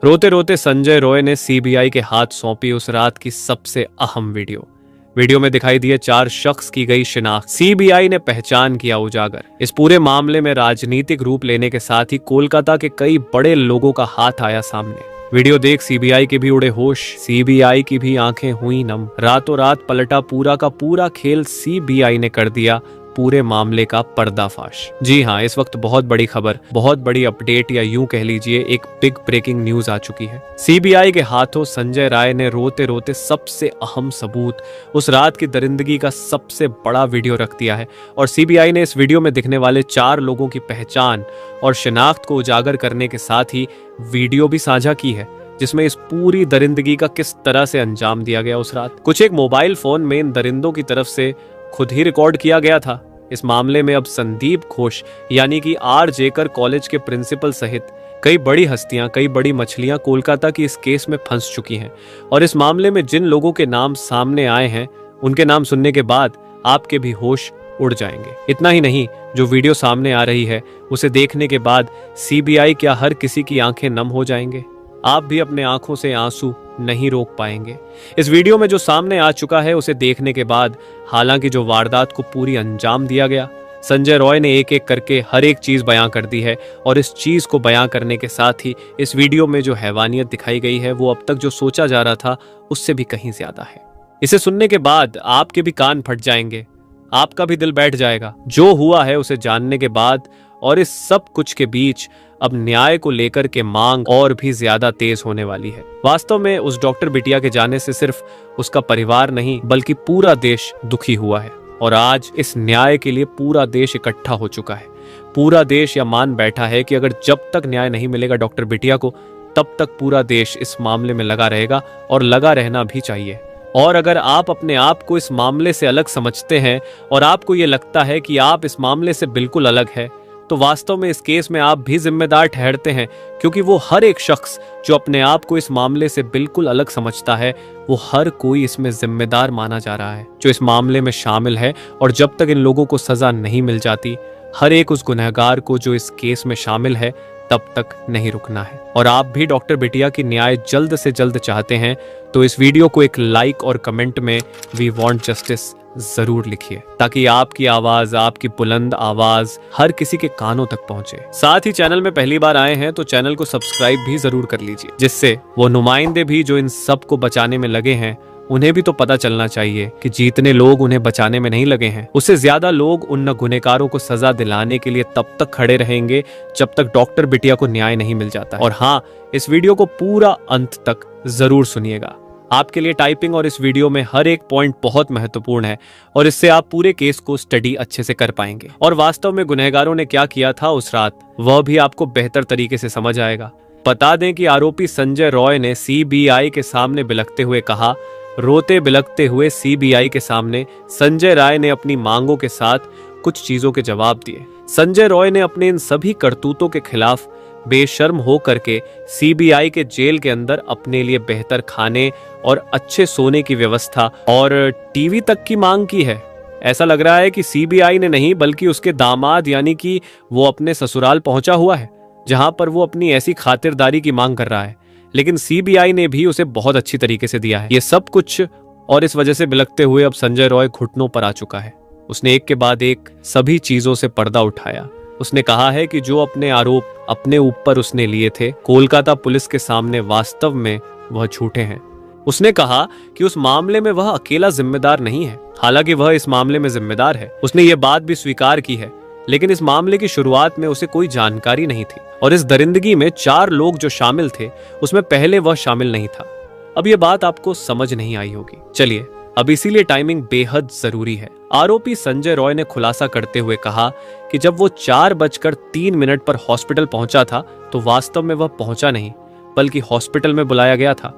रोते रोते संजय रॉय ने सीबीआई के हाथ सौंपी उस रात की सबसे अहम वीडियो में दिखाई दिए 4 शख्स की गई शिनाख्त। सीबीआई ने पहचान किया उजागर। इस पूरे मामले में राजनीतिक रूप लेने के साथ ही कोलकाता के कई बड़े लोगों का हाथ आया सामने। वीडियो देख सीबीआई के भी उड़े होश, सीबीआई की भी आंखें हुई नम। रातों रात पलटा पूरा का पूरा खेल। सीबीआई ने कर दिया पूरे मामले का पर्दाफाश। जी हाँ, इस वक्त बहुत बड़ी खबर, बहुत बड़ी अपडेट या यूं कह लीजिए एक बिग ब्रेकिंग न्यूज आ चुकी है। सीबीआई के हाथों संजय राय ने रोते रोते सबसे अहम सबूत, उस रात की दरिंदगी का सबसे बड़ा वीडियो रख दिया है। और सीबीआई ने इस वीडियो में दिखने वाले 4 लोगों की पहचान और शिनाख्त को उजागर करने के साथ ही वीडियो भी साझा की है, जिसमें इस पूरी दरिंदगी का किस तरह से अंजाम दिया गया उस रात। कुछ एक मोबाइल फोन में इन दरिंदों की तरफ से खुद ही रिकॉर्ड किया गया था। इस मामले में अब संदीप घोष यानी कि आर जेकर कॉलेज के प्रिंसिपल सहित कई बड़ी हस्तियां, कई बड़ी मछलियां कोलकाता की इस केस में फंस चुकी हैं। और इस मामले में जिन लोगों के नाम सामने आए हैं, उनके नाम सुनने के बाद आपके भी होश उड़ जाएंगे। इतना ही नहीं, जो वीडियो सामने आ रही है उसे देखने के बाद सीबीआई क्या हर किसी की आंखें नम हो जाएंगे। आप भी अपने आंखों से आंसू नहीं रोक पाएंगे। इस वीडियो में जो सामने आ चुका है उसे देखने के बाद, हालांकि जो वारदात को पूरी अंजाम दिया गया, संजय रॉय ने एक एक करके हर एक चीज बयां कर दी है। और इस चीज को बयां करने के साथ ही इस वीडियो में जो हैवानियत दिखाई गई है वो अब तक जो सोचा जा रहा था उससे भी कहीं ज्यादा है। इसे सुनने के बाद आपके भी कान फट जाएंगे, आपका भी दिल बैठ जाएगा। जो हुआ है उसे जानने के बाद और इस सब कुछ के बीच अब न्याय को लेकर के मांग और भी ज्यादा तेज होने वाली है। वास्तव में उस डॉक्टर बिटिया के जाने से सिर्फ उसका परिवार नहीं बल्कि पूरा देश दुखी हुआ है। और आज इस न्याय के लिए पूरा देश इकट्ठा हो चुका है। पूरा देश यह मान बैठा है कि अगर जब तक न्याय नहीं मिलेगा डॉक्टर बिटिया को, तब तक पूरा देश इस मामले में लगा रहेगा और लगा रहना भी चाहिए। और अगर आप अपने आप को इस मामले से अलग समझते हैं और आपको ये लगता है कि आप इस मामले से बिल्कुल अलग है, तो वास्तव में इस केस में आप भी जिम्मेदार ठहरते हैं। क्योंकि वो हर एक शख्स जो अपने आप को इस मामले से बिल्कुल अलग समझता है, वो हर कोई इसमें जिम्मेदार माना जा रहा है जो इस मामले में शामिल है। और जब तक इन लोगों को सजा नहीं मिल जाती, हर एक उस गुनहगार को जो इस केस में शामिल है, तब तक नहीं रुकना है। और आप भी डॉक्टर बिटिया की न्याय जल्द से जल्द चाहते हैं तो इस वीडियो को एक लाइक और कमेंट में वी वांट जस्टिस जरूर लिखिए, ताकि आपकी आवाज, आपकी बुलंद आवाज हर किसी के कानों तक पहुंचे। साथ ही चैनल में पहली बार आए हैं तो चैनल को सब्सक्राइब भी जरूर कर लीजिए, जिससे वो नुमाइंदे भी जो इन सब को बचाने में लगे हैं, उन्हें भी तो पता चलना चाहिए कि जितने लोग उन्हें बचाने में नहीं लगे हैं, उससे ज्यादा लोग उन गुनहगारों को सजा दिलाने के लिए तब तक खड़े रहेंगे जब तक डॉक्टर बिटिया को न्याय नहीं मिल जाता। और हाँ, इस वीडियो को पूरा अंत तक जरूर सुनिएगा। आपके लिए टाइपिंग और इस वीडियो में हर एक पॉइंट बहुत महत्वपूर्ण है और इससे आप पूरे केस को स्टडी अच्छे से कर पाएंगे। और वास्तव में गुनहगारों ने क्या किया था उस रात, वह भी आपको बेहतर तरीके से समझ आएगा। बता दें कि आरोपी संजय रॉय ने सीबीआई के सामने बिलखते हुए कहा, रोते बिलखते हुए सीबीआई के सामने संजय राय ने अपनी मांगों के साथ कुछ चीजों के जवाब दिए। संजय रॉय ने अपने इन सभी करतूतों के खिलाफ बेशर्म हो करके सीबीआई के जेल के अंदर अपने लिए बेहतर खाने और अच्छे सोने की व्यवस्था और टीवी तक की मांग की है। ऐसा लग रहा है कि सीबीआई ने नहीं बल्कि उसके दामाद यानी कि वो अपने ससुराल पहुंचा हुआ है, जहां पर वो अपनी ऐसी खातिरदारी की मांग कर रहा है। लेकिन सीबीआई ने भी उसे बहुत अच्छी तरीके से दिया है ये सब कुछ। और इस वजह से बिलखते हुए अब संजय रॉय घुटनों पर आ चुका है। उसने एक के बाद एक सभी चीजों से पर्दा उठाया। उसने कहा है कि जो अपने आरोप अपने ऊपर उसने लिए थे कोलकाता पुलिस के सामने, वास्तव में वह झूठे हैं। उसने कहा कि उस मामले में वह अकेला जिम्मेदार नहीं है, हालांकि वह इस मामले में जिम्मेदार है। उसने ये बात भी स्वीकार की है, लेकिन इस मामले की शुरुआत में उसे कोई जानकारी नहीं थी। और इस दरिंदगी में 4 लोग जो शामिल थे, उसमें पहले वह शामिल नहीं था। अब यह बात आपको समझ नहीं आई होगी। चलिए, अब इसीलिए टाइमिंग बेहद जरूरी है। आरोपी संजय रॉय ने खुलासा करते हुए कहा कि जब वो 4:03 पर हॉस्पिटल पहुंचा था, तो वास्तव में वह पहुंचा नहीं बल्कि हॉस्पिटल में बुलाया गया था।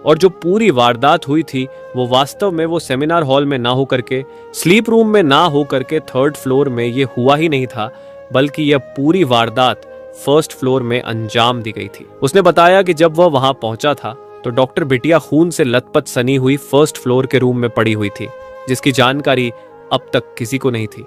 और जो पूरी वारदात हुई थी वो वास्तव में वो सेमिनार हॉल में ना होकर के, स्लीप रूम में ना होकर के 3rd फ्लोर में ये हुआ ही नहीं था, बल्कि यह पूरी वारदात 1st फ्लोर में अंजाम दी गई थी। उसने बताया कि जब वह वहां पहुंचा था तो डॉक्टर बिटिया खून से लथपथ सनी हुई 1st फ्लोर के रूम में पड़ी हुई थी, जिसकी जानकारी अब तक किसी को नहीं थी।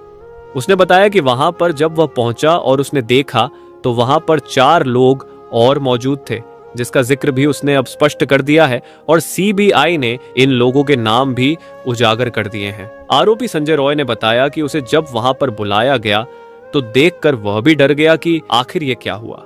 उसने बताया कि वहां पर जब वह पहुंचा और उसने देखा तो वहां पर 4 लोग और मौजूद थे, जिसका जिक्र भी उसने अब स्पष्ट कर दिया है और सीबीआई ने इन लोगों के नाम भी उजागर कर दिए हैं। आरोपी संजय रॉय ने बताया कि उसे जब वहां पर बुलाया गया तो देखकर वह भी डर गया कि आखिर ये क्या हुआ।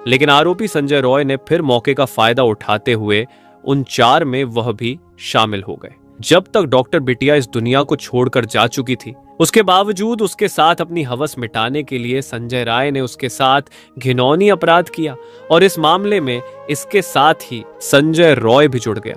लेकिन आरोपी संजय रॉय ने फिर मौके का फायदा उठाते हुए उन 4 में वह भी शामिल हो गए। जब तक डॉक्टर बिटिया इस दुनिया को छोड़कर जा चुकी थी, उसके बावजूद उसके साथ अपनी हवस मिटाने के लिए संजय राय ने उसके साथ घिनौनी अपराध किया और इस मामले में इसके साथ ही संजय रॉय भी जुड़ गया।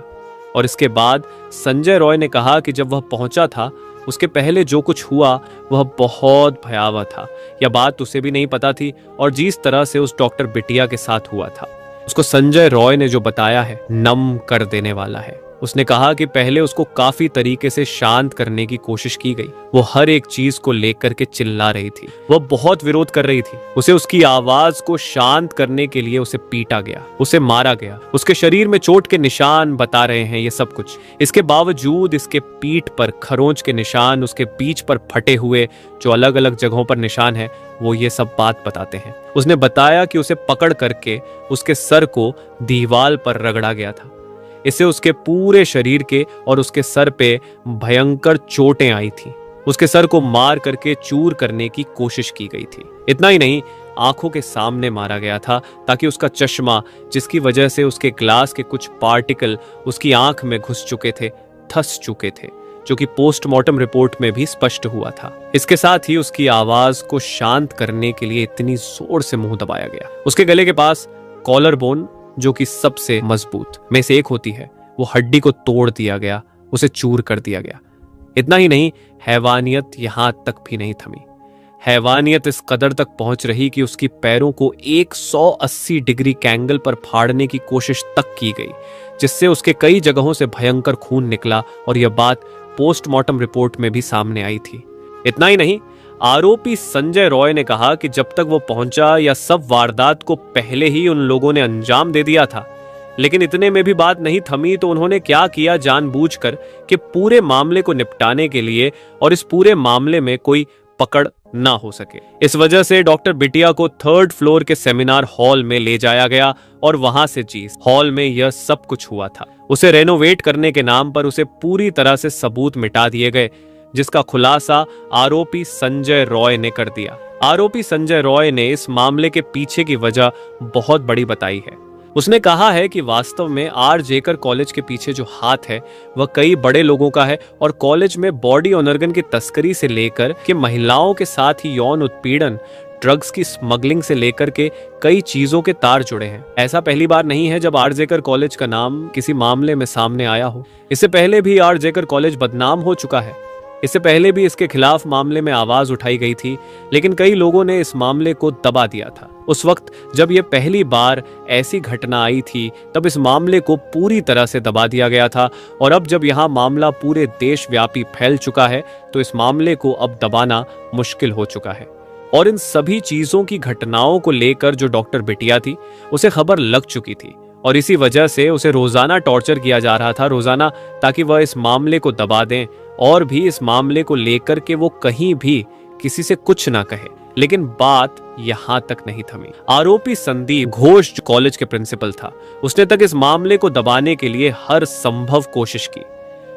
और इसके बाद संजय रॉय ने कहा कि जब वह पहुंचा था उसके पहले जो कुछ हुआ वह बहुत भयावह था। यह बात उसे भी नहीं पता थी और जिस तरह से उस डॉक्टर बिटिया के साथ हुआ था उसको संजय रॉय ने जो बताया है नम कर देने वाला है। उसने कहा कि पहले उसको काफी तरीके से शांत करने की कोशिश की गई। वो हर एक चीज को लेकर के चिल्ला रही थी, वह बहुत विरोध कर रही थी। उसे उसकी आवाज को शांत करने के लिए उसे पीटा गया, उसे मारा गया, उसके शरीर में चोट के निशान बता रहे हैं ये सब कुछ। इसके बावजूद इसके पीठ पर खरोंच के निशान, उसके बीच पर फटे हुए जो अलग अलग जगहों पर निशान है, वो ये सब बात बताते हैं। उसने बताया कि उसे पकड़ करके उसके सर को दीवार पर रगड़ा गया था। इससे उसके पूरे शरीर के और उसके सर पे भयंकर चोटें आई थी। उसके सर को मार करके चूर करने की कोशिश की गई थी। इतना ही नहीं, आंखों के सामने मारा गया था ताकि उसका चश्मा, जिसकी वजह से उसके ग्लास के कुछ पार्टिकल उसकी आंख में घुस चुके थे, धंस चुके थे, जो कि पोस्टमार्टम रिपोर्ट में भी स्पष्ट हुआ था। इसके साथ ही उसकी आवाज को शांत करने के लिए इतनी जोर से मुंह दबाया गया। उसके गले के पास कॉलर बोन, जो कि सबसे मजबूत में से एक होती है, वो हड्डी को तोड़ दिया गया, उसे चूर कर दिया गया। इतना ही नहीं, हैवानियत यहां तक भी नहीं थमी। हैवानियत इस कदर तक पहुंच रही कि उसकी पैरों को 180 डिग्री कैंगल पर फाड़ने की कोशिश तक की गई, जिससे उसके कई जगहों से भयंकर खून निकला और यह बात पोस्टमार्टम रिपोर्ट में भी सामने आई थी। इतना ही नहीं, आरोपी संजय रॉय ने कहा कि जब तक वो पहुंचा या सब वारदात को पहले ही उन लोगों ने अंजाम दे दिया था। लेकिन इतने में भी बात नहीं थमी तो उन्होंने क्या किया जानबूझकर कि पूरे मामले को निपटाने के लिए और इस पूरे मामले में कोई पकड़ ना हो सके। इस वजह से डॉक्टर बिटिया को 3rd फ्लोर के सेमिनार हॉल में ले जाया गया और वहां से जिस हॉल में यह सब कुछ हुआ था, उसे रेनोवेट करने के नाम पर उसे पूरी तरह से सबूत मिटा दिए गए, जिसका खुलासा आरोपी संजय रॉय ने कर दिया। आरोपी संजय रॉय ने इस मामले के पीछे की वजह बहुत बड़ी बताई है। उसने कहा है कि वास्तव में आर जेकर कॉलेज के पीछे जो हाथ है वह कई बड़े लोगों का है और कॉलेज में बॉडी ऑर्गन की तस्करी से लेकर के महिलाओं के साथ ही यौन उत्पीड़न, ड्रग्स की स्मगलिंग से लेकर के कई चीजों के तार जुड़े हैं। ऐसा पहली बार नहीं है जब आर जेकर कॉलेज का नाम किसी मामले में सामने आया हो। इससे पहले भी आर जेकर कॉलेज बदनाम हो चुका है। इससे पहले भी इसके खिलाफ मामले में आवाज उठाई गई थी, लेकिन कई लोगों ने इस मामले को दबा दिया था। उस वक्त जब यह पहली बार ऐसी घटना आई थी तब इस मामले को पूरी तरह से दबा दिया गया था और अब जब यहां मामला पूरे देशव्यापी फैल चुका है तो इस मामले को अब दबाना मुश्किल हो चुका है। और इन सभी चीजों की घटनाओं को लेकर जो डॉक्टर बिटिया थी उसे खबर लग चुकी थी और इसी वजह से उसे रोजाना टॉर्चर किया जा रहा था, रोजाना, ताकि वह इस मामले को दबा दें और भी इस मामले को लेकर के वो कहीं भी किसी से कुछ ना कहे। लेकिन बात यहां तक नहीं थमी। आरोपी संदीप घोष जो कॉलेज के प्रिंसिपल था, उसने तक इस मामले को दबाने के लिए हर संभव कोशिश की।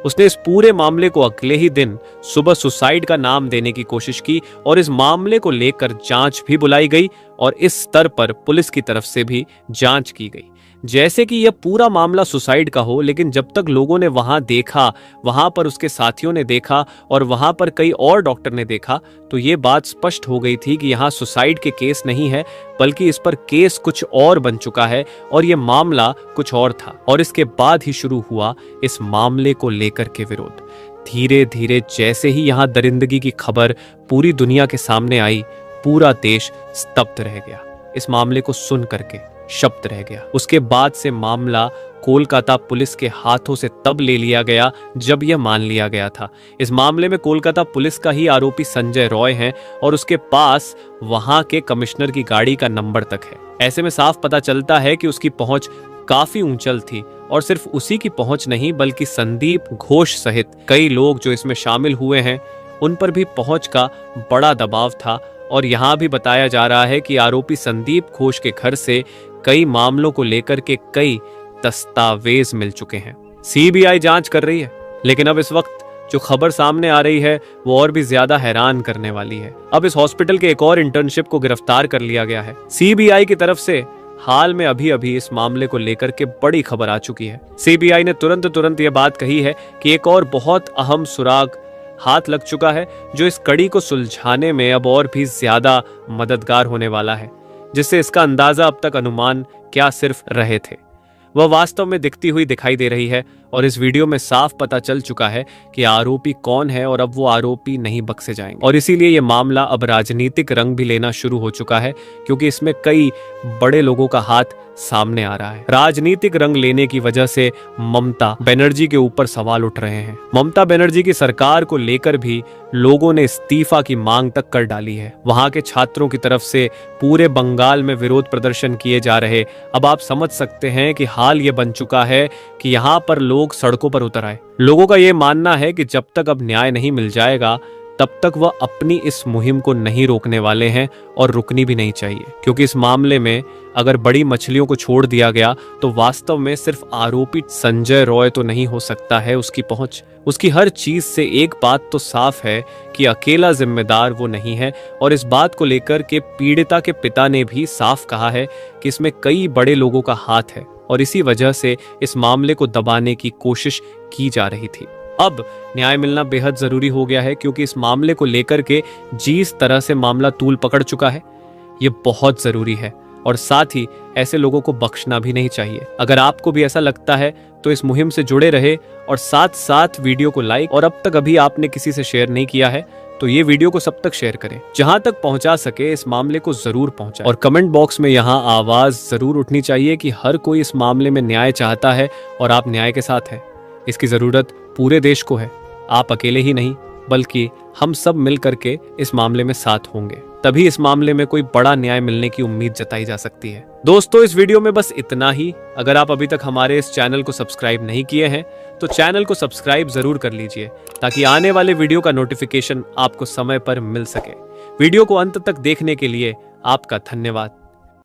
उसने इस पूरे मामले को अगले ही दिन सुबह सुसाइड का नाम देने की कोशिश की और इस मामले को लेकर जांच भी बुलाई गई और इस स्तर पर पुलिस की तरफ से भी जांच की गई, जैसे कि यह पूरा मामला सुसाइड का हो। लेकिन जब तक लोगों ने वहां देखा, वहां पर उसके साथियों ने देखा और वहां पर कई और डॉक्टर ने देखा, तो ये बात स्पष्ट हो गई थी कि यहाँ सुसाइड के केस नहीं है, बल्कि इस पर केस कुछ और बन चुका है और यह मामला कुछ और था। और इसके बाद ही शुरू हुआ इस मामले को लेकर के विरोध। धीरे धीरे जैसे ही यहाँ दरिंदगी की खबर पूरी दुनिया के सामने आई, पूरा देश स्तब्ध रह गया। इस मामले को सुन करके शब्द रह गया। उसके बाद से मामला कोलकाता पुलिस के हाथों से तब ले लिया गया जब यह मान लिया गया था इस मामले में कोलकाता पुलिस का ही आरोपी संजय रॉय है और उसके पास वहां के कमिश्नर की गाड़ी का नंबर तक है। ऐसे में साफ पता चलता है कि उसकी पहुंच काफी ऊंचल थी और सिर्फ उसी की पहुंच नहीं बल्कि संदीप घोष सहित कई लोग जो इसमें शामिल हुए हैं उन पर भी पहुंच का बड़ा दबाव था। और यहां भी बताया जा रहा है कि आरोपी संदीप घोष के घर से कई मामलों को लेकर के कई दस्तावेज मिल चुके हैं। सीबीआई जांच कर रही है, लेकिन अब इस वक्त जो खबर सामने आ रही है वो और भी ज्यादा हैरान करने वाली है। अब इस हॉस्पिटल के एक और इंटर्नशिप को गिरफ्तार कर लिया गया है। सीबीआई की तरफ से हाल में अभी इस मामले को लेकर के बड़ी खबर आ चुकी है। सीबीआई ने तुरंत ये बात कही है कि एक और बहुत अहम सुराग हाथ लग चुका है, जो इस कड़ी को सुलझाने में अब और भी ज्यादा मददगार होने वाला है, जिससे इसका अंदाजा अब तक अनुमान क्या सिर्फ रहे थे वह वास्तव में दिखती हुई दिखाई दे रही है। और इस वीडियो में साफ पता चल चुका है कि आरोपी कौन है और अब वो आरोपी नहीं बख्शे जाएंगे। और इसीलिए ये मामला अब राजनीतिक रंग भी लेना शुरू हो चुका है, क्योंकि इसमें कई बड़े लोगों का हाथ सामने आ रहा है। राजनीतिक रंग लेने की वजह से ममता बनर्जी के ऊपर सवाल उठ रहे हैं। ममता बनर्जी की सरकार को लेकर भी लोगों ने इस्तीफा की मांग तक कर डाली है। वहां के छात्रों की तरफ से पूरे बंगाल में विरोध प्रदर्शन किए जा रहे। अब आप समझ सकते हैं कि हाल ये बन चुका है कि यहाँ पर लोग सड़कों पर उतर आए। लोगों का ये मानना है कि जब तक अब न्याय नहीं मिल जाएगा तब तक वह अपनी इस मुहिम को नहीं रोकने वाले हैं, और रुकनी भी नहीं चाहिए, क्योंकि इस मामले में अगर बड़ी मछलियों को छोड़ दिया गया तो वास्तव में सिर्फ आरोपी संजय रॉय तो नहीं हो सकता है उसकी पहुंच। उसकी हर चीज से एक बात तो साफ है कि अकेला जिम्मेदार वो नहीं है, और इस बात को लेकर के पीड़िता के पिता ने भी साफ कहा है कि इसमें कई बड़े लोगों का हाथ है, और इसी वजह से इस मामले को दबाने की कोशिश की जा रही थी। अब न्याय मिलना बेहद जरूरी हो गया है, क्योंकि इस मामले को लेकर के जिस तरह से मामला तूल पकड़ चुका है ये बहुत जरूरी है, और साथ ही ऐसे लोगों को बख्शना भी नहीं चाहिए। अगर आपको भी ऐसा लगता है तो इस मुहिम से जुड़े रहे, और साथ साथ वीडियो को लाइक, और अब तक अभी आपने किसी से शेयर नहीं किया है तो ये वीडियो को सब तक शेयर करें। जहां तक पहुंचा सके इस मामले को जरूर पहुंचाएं, और कमेंट बॉक्स में यहाँ आवाज जरूर उठनी चाहिए कि हर कोई इस मामले में न्याय चाहता है और आप न्याय के साथ हैं। इसकी जरूरत पूरे देश को है। आप अकेले ही नहीं बल्कि हम सब मिल करके इस मामले में साथ होंगे, तभी इस मामले में कोई बड़ा न्याय मिलने की उम्मीद जताई जा सकती है। दोस्तों, इस वीडियो में बस इतना ही। अगर आप अभी तक हमारे इस चैनल को सब्सक्राइब नहीं किए हैं तो चैनल को सब्सक्राइब जरूर कर लीजिए, ताकि आने वाले वीडियो का नोटिफिकेशन आपको समय पर मिल सके। वीडियो को अंत तक देखने के लिए आपका धन्यवाद।